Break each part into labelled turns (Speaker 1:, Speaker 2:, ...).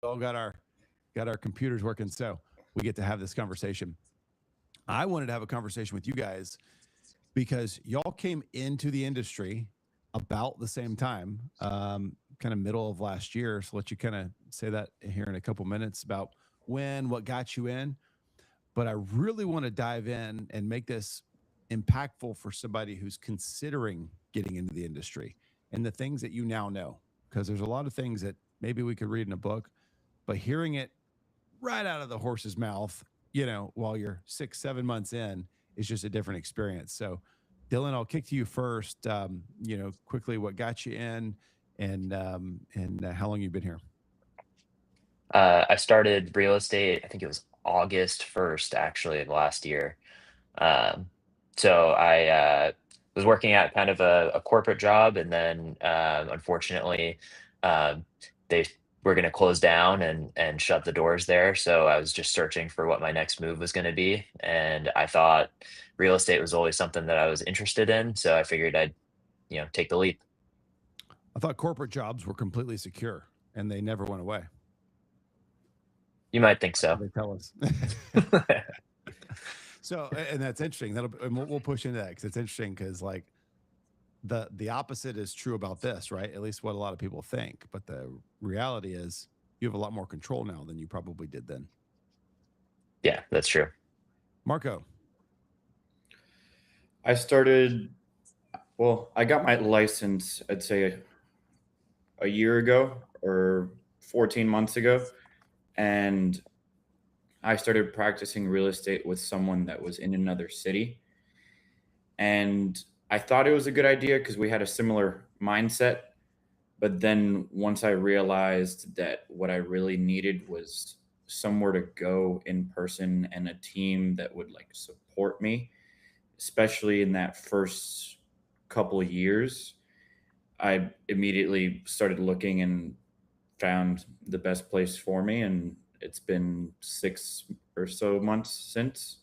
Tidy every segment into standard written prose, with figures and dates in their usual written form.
Speaker 1: all got our computers working, so we get to have this conversation. I wanted to have a conversation with you guys because y'all came into the industry about the same time, kind of middle of last year. So let you kind of say that here in a couple minutes about when, what got you in. But I really want to dive in and make this impactful for somebody who's considering getting into the industry and the things that you now know. Because there's a lot of things that maybe we could read in a book, but hearing it right out of the horse's mouth, while you're 6, 7 months in, is just a different experience. So, Dylan, I'll kick to you first. Quickly, what got you in, and how long you've been here?
Speaker 2: I started real estate, I think it was August 1st, actually, of last year. Um, so I was working at kind of a corporate job, and then unfortunately, um, they were going to close down and shut the doors there. So I was just searching for what my next move was going to be, and I thought real estate was always something that I was interested in. So I figured I'd take the leap.
Speaker 1: I thought corporate jobs were completely secure and they never went away.
Speaker 2: You might think
Speaker 1: That's what
Speaker 2: so.
Speaker 1: they tell us. So, and that's interesting. And we'll push into that because it's interesting because like the opposite is true about this, right? At least what a lot of people think. But the reality is you have a lot more control now than you probably did then.
Speaker 2: Yeah, that's true.
Speaker 1: Marco.
Speaker 3: I started, well, I got my license, I'd say a year ago or 14 months ago. And I started practicing real estate with someone that was in another city. And I thought it was a good idea because we had a similar mindset. But then once I realized that what I really needed was somewhere to go in person and a team that would like support me, especially in that first couple of years, I immediately started looking and found the best place for me. And it's been 6 or so months since.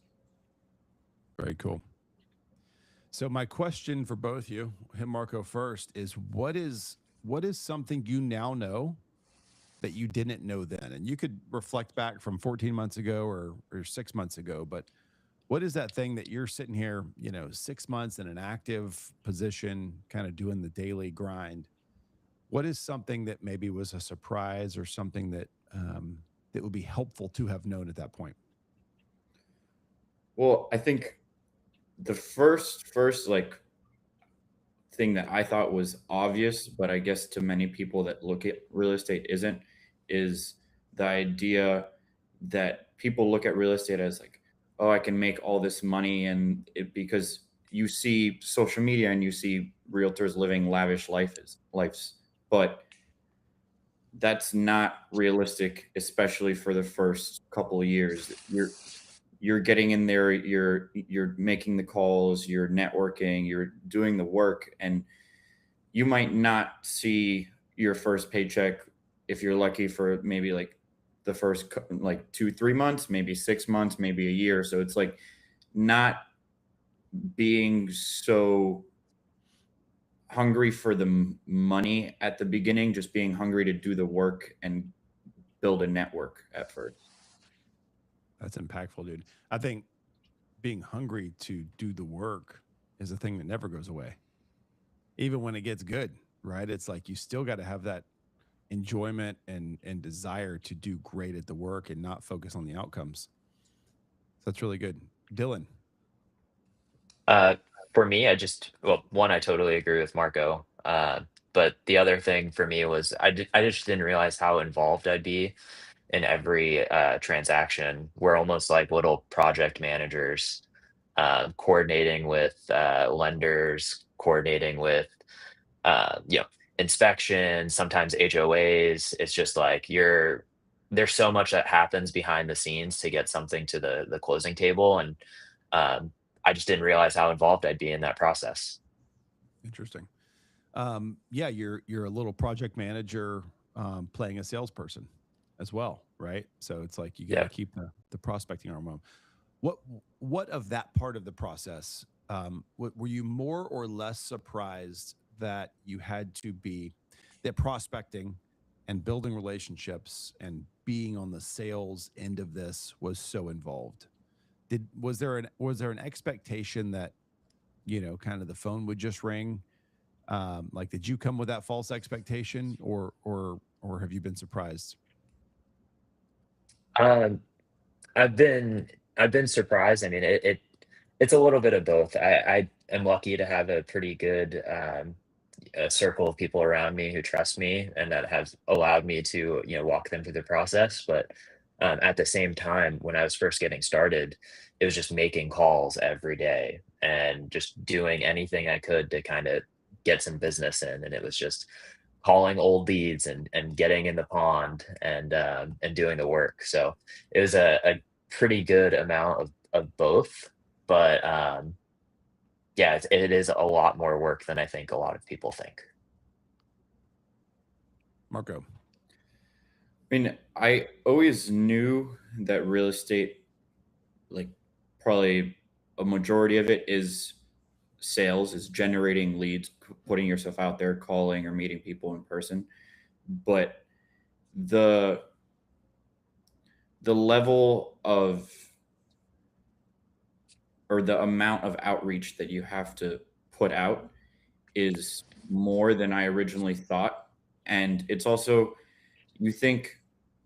Speaker 1: Very cool. So my question for both you, him Marco first, is what is something you now know that you didn't know then? And you could reflect back from 14 months ago or 6 months ago, but what is that thing that you're sitting here, 6 months in an active position, kind of doing the daily grind? What is something that maybe was a surprise or something that would be helpful to have known at that point?
Speaker 3: Well, I think the first like thing that I thought was obvious, but I guess to many people that look at real estate isn't, is the idea that people look at real estate as like, oh, I can make all this money, and it because you see social media and you see realtors living lavish lives, but that's not realistic, especially for the first couple of years. You're getting in there, you're making the calls, you're networking, you're doing the work, and you might not see your first paycheck if you're lucky for maybe like the first like 2 3 months, maybe 6 months, maybe a year. So it's like not being so hungry for the money at the beginning, just being hungry to do the work and build a network at first.
Speaker 1: That's impactful, dude. I think being hungry to do the work is a thing that never goes away, even when it gets good, right? It's like you still got to have that enjoyment and desire to do great at the work and not focus on the outcomes. So that's really good. Dylan.
Speaker 2: Uh, for me, well, one, I totally agree with Marco. But the other thing for me was I just didn't realize how involved I'd be in every transaction. We're almost like little project managers, coordinating with lenders, coordinating with you know inspections, sometimes HOAs. It's just like there's so much that happens behind the scenes to get something to the closing table, and um, I just didn't realize how involved I'd be in that process.
Speaker 1: Interesting. Yeah, you're a little project manager, playing a salesperson as well, right? So it's like you got to
Speaker 2: Yeah.
Speaker 1: keep the prospecting arm on. What what of that part of the process, were you more or less surprised that you had to be that prospecting and building relationships and being on the sales end of this was so involved. Was there an expectation that, kind of the phone would just ring? Like, did you come with that false expectation, or have you been surprised?
Speaker 2: Um, I've been surprised. I mean, it's a little bit of both. I am lucky to have a pretty good a circle of people around me who trust me and that have allowed me to walk them through the process. But at the same time, when I was first getting started, it was just making calls every day and just doing anything I could to kind of get some business in. And it was just calling old leads and getting in the pond and doing the work. So it was a pretty good amount of both. But yeah, it is a lot more work than I think a lot of people think.
Speaker 1: Marco?
Speaker 3: I mean, I always knew that real estate, like probably a majority of it is sales, is generating leads, putting yourself out there, calling or meeting people in person. But the the level of or the amount of outreach that you have to put out is more than I originally thought. And it's also, you think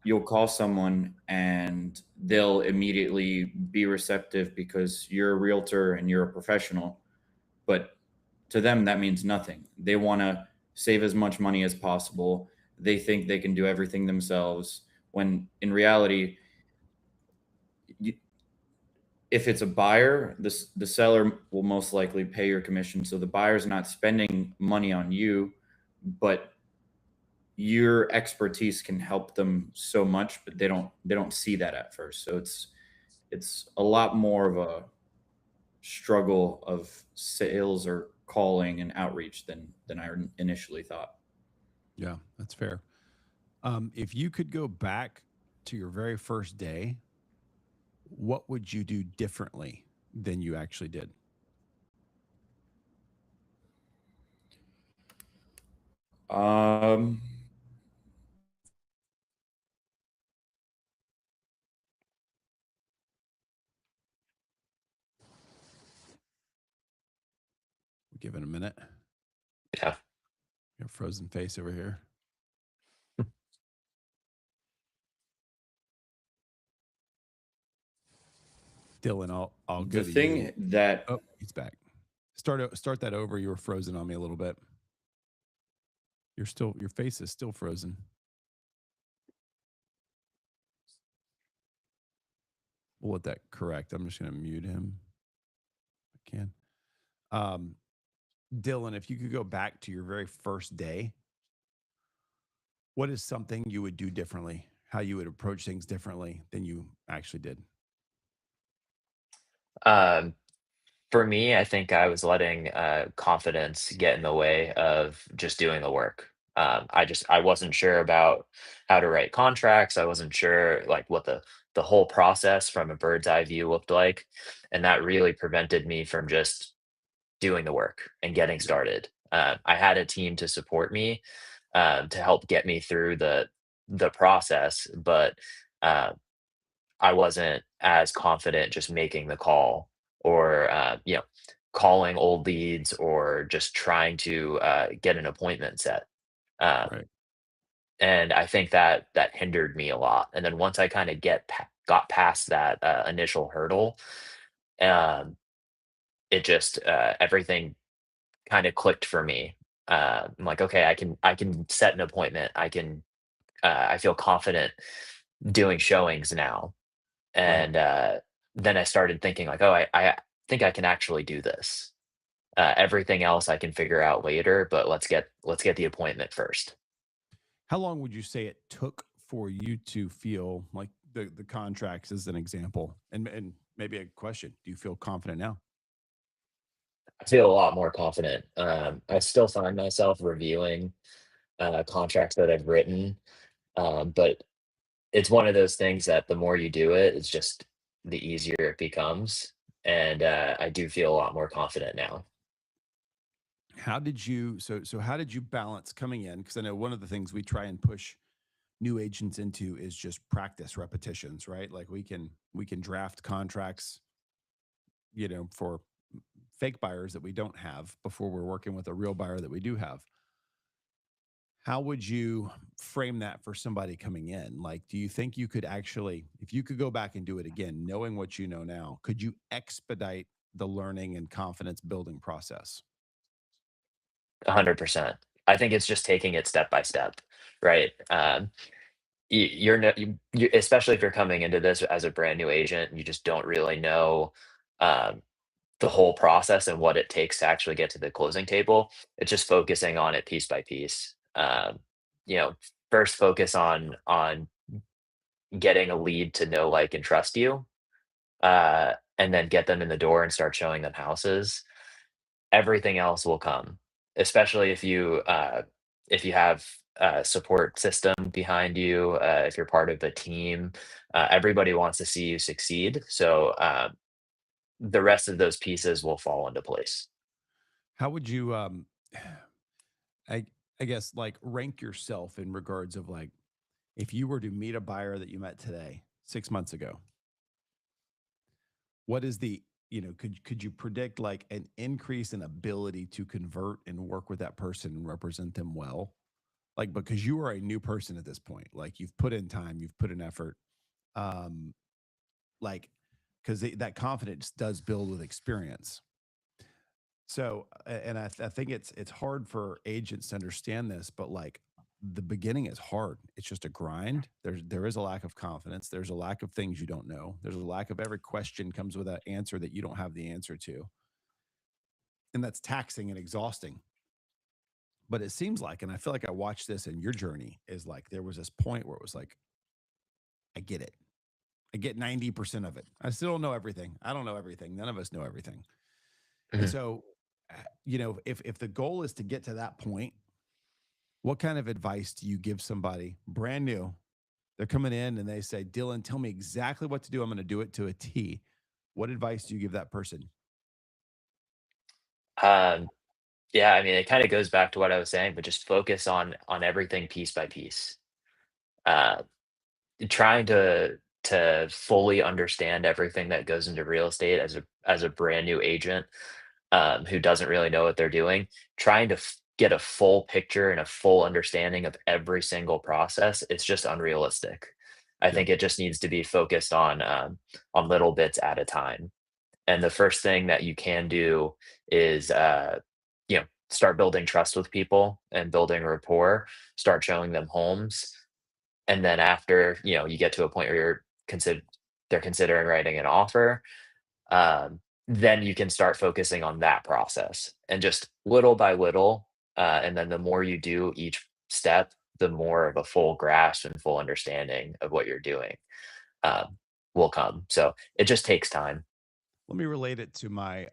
Speaker 3: you'll call someone and they'll immediately be receptive because you're a realtor and you're a professional. But to them, that means nothing. They want to save as much money as possible. They think they can do everything themselves. When in reality, you, if it's a buyer, the seller will most likely pay your commission. So the buyer's not spending money on you, but your expertise can help them so much, but they don't see that at first. So it's a lot more of a struggle of sales or calling and outreach than I initially thought.
Speaker 1: Yeah, that's fair. If you could go back to your very first day, what would you do differently than you actually did?
Speaker 3: Um,
Speaker 1: Give it a minute.
Speaker 2: Yeah.
Speaker 1: Your frozen face over here. Dylan, I'll go
Speaker 3: the
Speaker 1: to
Speaker 3: thing
Speaker 1: you.
Speaker 3: that
Speaker 1: Oh, he's back. Start that over. You were frozen on me a little bit. Your face is still frozen. We'll let that correct. I'm just going to mute him. I can. Dylan, if you could go back to your very first day, what is something you would do differently? How you would approach things differently than you actually did?
Speaker 2: Um, for me, I think I was letting confidence get in the way of just doing the work. I wasn't sure about how to write contracts. I wasn't sure like what the whole process from a bird's eye view looked like, and that really prevented me from just doing the work and getting started. I had a team to support me to help get me through the process, but uh, I wasn't as confident just making the call or calling old leads or just trying to get an appointment set. Um,
Speaker 1: Right.
Speaker 2: and I think that hindered me a lot. And then once I kind of got past that initial hurdle, um, it just everything kind of clicked for me. I'm like, okay, I can set an appointment. I feel confident doing showings now.
Speaker 1: Right.
Speaker 2: And then I started thinking like, oh, I think I can actually do this. Everything else I can figure out later, but let's get the appointment first.
Speaker 1: How long would you say it took for you to feel like the contracts as an example? And maybe a question. Do you feel confident now?
Speaker 2: I feel a lot more confident. I still find myself reviewing contracts that I've written, but it's one of those things that the more you do it, it's just the easier it becomes. And I do feel a lot more confident now.
Speaker 1: How did you how did you balance coming in? Because I know one of the things we try and push new agents into is just practice repetitions, right? Like we can draft contracts, for fake buyers that we don't have before we're working with a real buyer that we do have. How would you frame that for somebody coming in? Like, do you think you could actually, if you could go back and do it again, knowing what you know now, could you expedite the learning and confidence building process?
Speaker 2: 100%. I think it's just taking it step by step, right? You're no, especially if you're coming into this as a brand new agent, and you just don't really know um, the whole process and what it takes to actually get to the closing table. It's just focusing on it piece by piece. You know, first focus on getting a lead to know, like, and trust you, and then get them in the door and start showing them houses. Everything else will come, especially if you have a support system behind you, if you're part of a team. Everybody wants to see you succeed, so the rest of those pieces will fall into place.
Speaker 1: How would you, I, I guess, like rank yourself in regards of like, if you were to meet a buyer that you met today, 6 months ago, what is the, could you predict like an increase in ability to convert and work with that person and represent them well? Like, because you are a new person at this point, like you've put in time, you've put in effort, um, like, because that confidence does build with experience. So, and I think it's hard for agents to understand this, but like the beginning is hard. It's just a grind. There is a lack of confidence. There's a lack of things you don't know. There's a lack of every question comes with an answer that you don't have the answer to, and that's taxing and exhausting. But it seems like, and I feel like I watched this in your journey, is like there was this point where it was like, I get it. I get 90% of it. I still don't know everything. I don't know everything. None of us know everything. And
Speaker 2: Mhm.
Speaker 1: so, if the goal is to get to that point, what kind of advice do you give somebody brand new? They're coming in and they say, Dylan, tell me exactly what to do. I'm going to do it to a T. What advice do you give that person?
Speaker 2: Um, yeah, I mean, it kind of goes back to what I was saying, but just focus on everything piece by piece. Uh, Trying to fully understand everything that goes into real estate as a brand new agent, who doesn't really know what they're doing, trying to get a full picture and a full understanding of every single process, it's just unrealistic. I
Speaker 1: Yep.
Speaker 2: think it just needs to be focused on little bits at a time. And the first thing that you can do is, start building trust with people and building rapport. Start showing them homes, and then after you get to a point where they're considering writing an offer, then you can start focusing on that process and just little by little, and then the more you do each step, the more of a full grasp and full understanding of what you're doing um, will come. So it just takes time.
Speaker 1: Let me relate it to my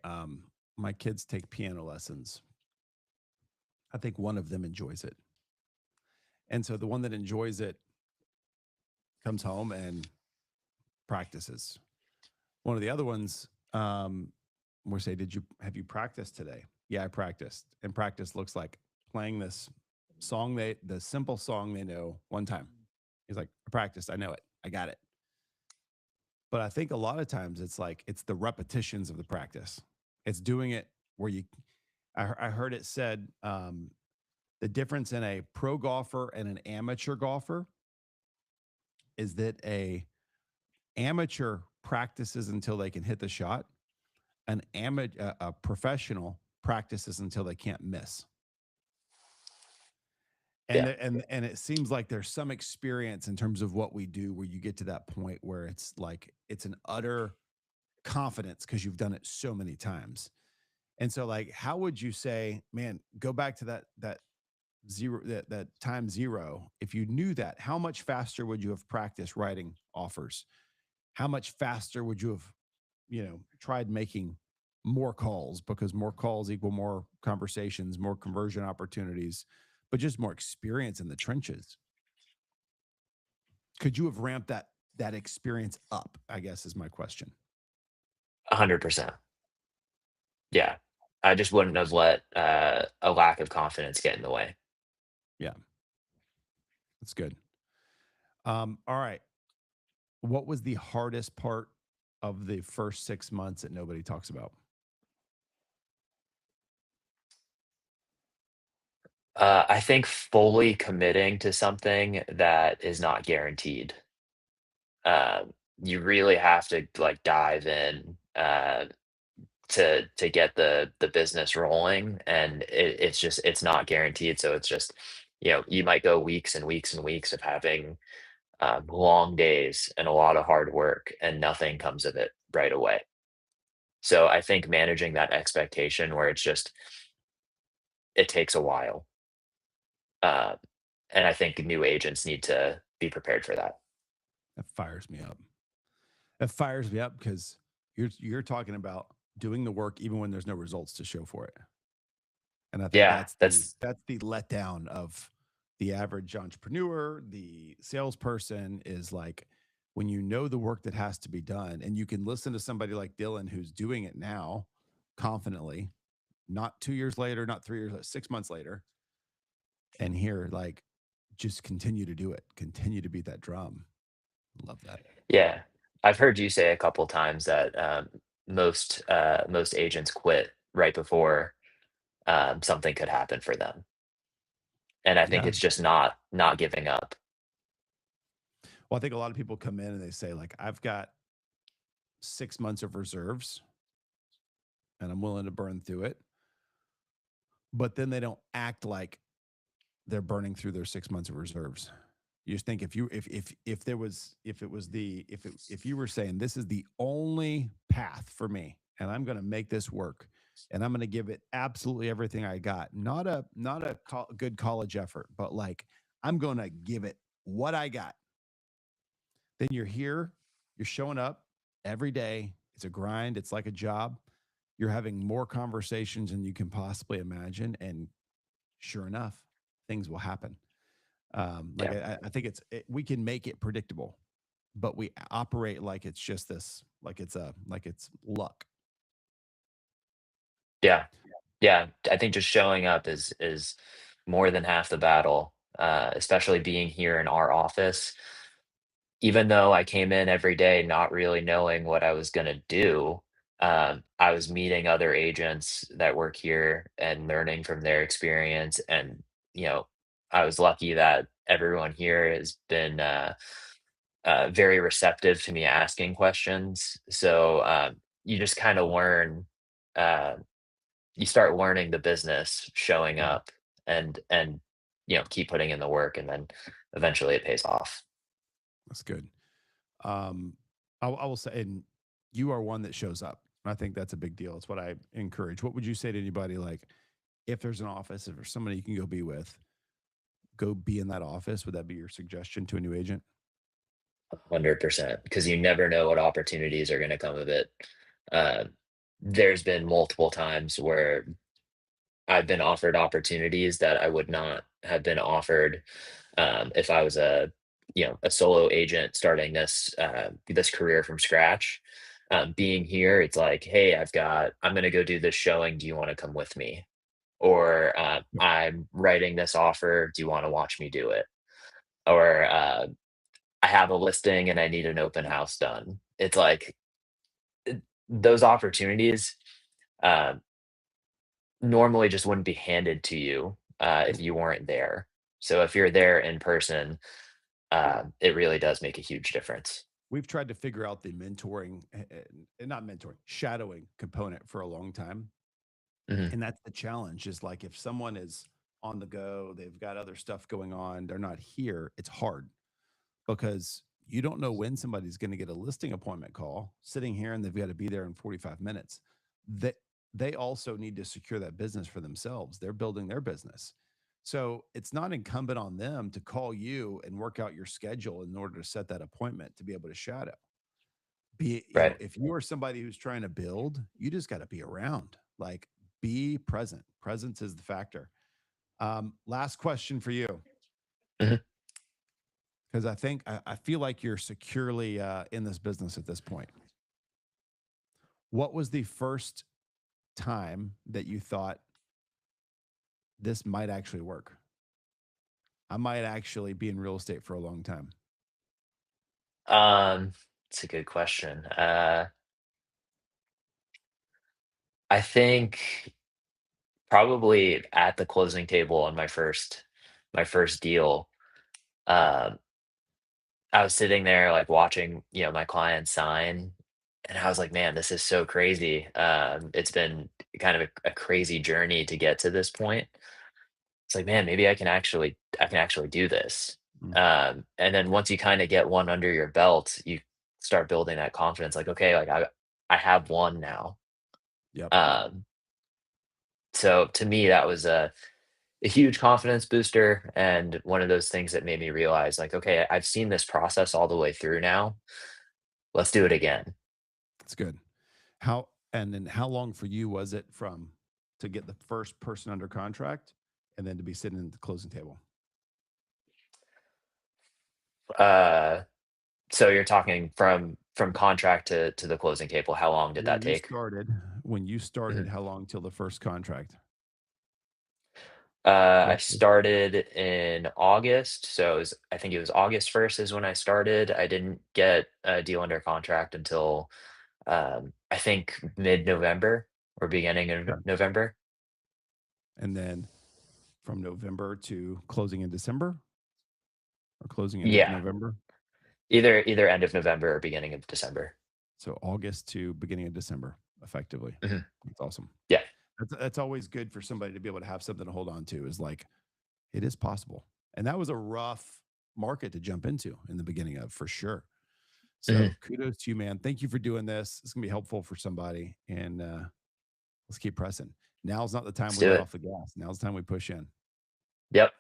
Speaker 1: kids take piano lessons. I think one of them enjoys it. And so the one that enjoys it comes home and practices. One of the other ones, we say, have you practiced today? Yeah, I practiced. And practice looks like playing this song, the simple song they know one time. He's like, I practiced. I know it. I got it. But I think a lot of times it's like, it's the repetitions of the practice. It's doing it where I heard it said, the difference in a pro golfer and an amateur golfer is that a amateur practices until they can hit the shot. A professional practices until they can't miss. And
Speaker 2: Yeah.
Speaker 1: and it seems like there's some experience in terms of what we do where you get to that point where it's like it's an utter confidence because you've done it so many times. And so like how would you say, man, go back to that time zero. If you knew that, how much faster would you have practiced writing offers? How much faster would you have, tried making more calls because more calls equal more conversations, more conversion opportunities, but just more experience in the trenches? Could you have ramped that experience up? I guess is my question.
Speaker 2: 100%. Yeah. I just wouldn't have let a lack of confidence get in the way.
Speaker 1: Yeah, that's good. All right. What was the hardest part of the first 6 months that nobody talks about?
Speaker 2: I think fully committing to something that is not guaranteed. You really have to like dive in to get the business rolling, and it's just it's not guaranteed. So it's just you might go weeks and weeks and weeks of having long days and a lot of hard work, and nothing comes of it right away. So I think managing that expectation where it's just it takes a while, uh, and I think new agents need to be prepared for that.
Speaker 1: That fires me up. That fires me up because you're talking about doing the work even when there's no results to show for it. And I think
Speaker 2: Yeah,
Speaker 1: that's the letdown of the average entrepreneur, the salesperson is like when you know the work that has to be done and you can listen to somebody like Dylan who's doing it now confidently, not 2 years later, not 3 years, 6 months later, and hear like just continue to do it, continue to beat that drum. Love that.
Speaker 2: yeah. I've heard you say a couple times that most agents quit right before something could happen for them, and I think
Speaker 1: Yeah.
Speaker 2: it's just not giving up.
Speaker 1: Well, I think a lot of people come in and they say, like, I've got 6 months of reserves and I'm willing to burn through it. But then they don't act like they're burning through their 6 months of reserves. You just think if there was if it was the if you were saying this is the only path for me and I'm going to make this work and I'm going to give it absolutely everything I got, not a good college effort, but like I'm going to give it what I got. Then you're here, you're showing up every day. It's a grind, it's like a job. You're having more conversations than you can possibly imagine. And sure enough, things will happen. Like
Speaker 2: Yeah,
Speaker 1: I think we can make it predictable, but we operate like it's just this, like it's luck.
Speaker 2: yeah, yeah. I think just showing up is more than half the battle. Especially being here in our office, even though I came in every day not really knowing what I was gonna do, I was meeting other agents that work here and learning from their experience. And, you know, I was lucky that everyone here has been very receptive to me asking questions. So you just kind of learn, uh, you start learning the business, showing
Speaker 1: Yeah,
Speaker 2: up, and keep putting in the work, and then eventually it pays off.
Speaker 1: that's good. Um, I will say, and you are one that shows up. I think that's a big deal. It's what I encourage. What would you say to anybody like if there's an office, if there's somebody you can go be with, go be in that office? Would that be your suggestion to a new agent?
Speaker 2: 100%, because you never know what opportunities are going to come of it. Uh, there's been multiple times where I've been offered opportunities that I would not have been offered if I was a solo agent starting this career from scratch. Being here, it's like, hey, I'm going to go do this showing. Do you want to come with me? Or
Speaker 1: Yeah.
Speaker 2: I'm writing this offer. Do you want to watch me do it? Or I have a listing and I need an open house done. It's like those opportunities uh, normally just wouldn't be handed to you if you weren't there. So if you're there in person, it really does make a huge difference.
Speaker 1: We've tried to figure out the mentoring, not mentoring, shadowing component for a long time.
Speaker 2: Mhm.
Speaker 1: And that's the challenge is like if someone is on the go, they've got other stuff going on, they're not here, it's hard because you don't know when somebody's going to get a listing appointment call sitting here and they've got to be there in 45 minutes. That they also need to secure that business for themselves. They're building their business. So it's not incumbent on them to call you and work out your schedule in order to set that appointment to be able to shadow. Be,
Speaker 2: Right.
Speaker 1: if you are somebody who's trying to build, you just got to be around. Like be present. Presence is the factor. Last question for you
Speaker 2: Mhm.
Speaker 1: because I feel like you're securely in this business at this point. What was the first time that you thought this might actually work? I might actually be in real estate for a long time.
Speaker 2: It's a good question. I think probably at the closing table on my first deal, um, I was sitting there like watching, my clients sign, and I was like, man, this is so crazy. It's been kind of a crazy journey to get to this point. It's like, man, maybe I can actually do this.
Speaker 1: Mm.
Speaker 2: And then once you kind of get one under your belt, you start building that confidence. Like, okay, like I have one now.
Speaker 1: Yep.
Speaker 2: Um, so to me, that was a huge confidence booster, and one of those things that made me realize, like, okay, I've seen this process all the way through now. Let's do it again.
Speaker 1: That's good. How long for you was it from to get the first person under contract and then to be sitting at the closing table?
Speaker 2: Uh, so you're talking from contract to the closing table. How long did
Speaker 1: When
Speaker 2: that
Speaker 1: you
Speaker 2: take?
Speaker 1: started, when you started,
Speaker 2: Mhm.
Speaker 1: how long till the first contract?
Speaker 2: I
Speaker 1: Roughly.
Speaker 2: started in August, so I think it was August 1st is when I started. I didn't get a deal under contract until I think mid-November or beginning of
Speaker 1: Okay.
Speaker 2: November.
Speaker 1: And then from November to closing in December or closing end of
Speaker 2: Yeah,
Speaker 1: November.
Speaker 2: either end of November or beginning of December.
Speaker 1: So August to beginning of December, effectively.
Speaker 2: Mhm.
Speaker 1: That's awesome.
Speaker 2: Yeah,
Speaker 1: That's always good for somebody to be able to have something to hold on to, is like, it is possible. And that was a rough market to jump into in the beginning of, for sure.
Speaker 2: mhm.
Speaker 1: So kudos to you, man. Thank you for doing this. It's gonna be helpful for somebody. And let's keep pressing. Now's not the time
Speaker 2: Let's
Speaker 1: we
Speaker 2: do
Speaker 1: let
Speaker 2: it.
Speaker 1: off the gas. Now's the time we push in.
Speaker 2: Yep.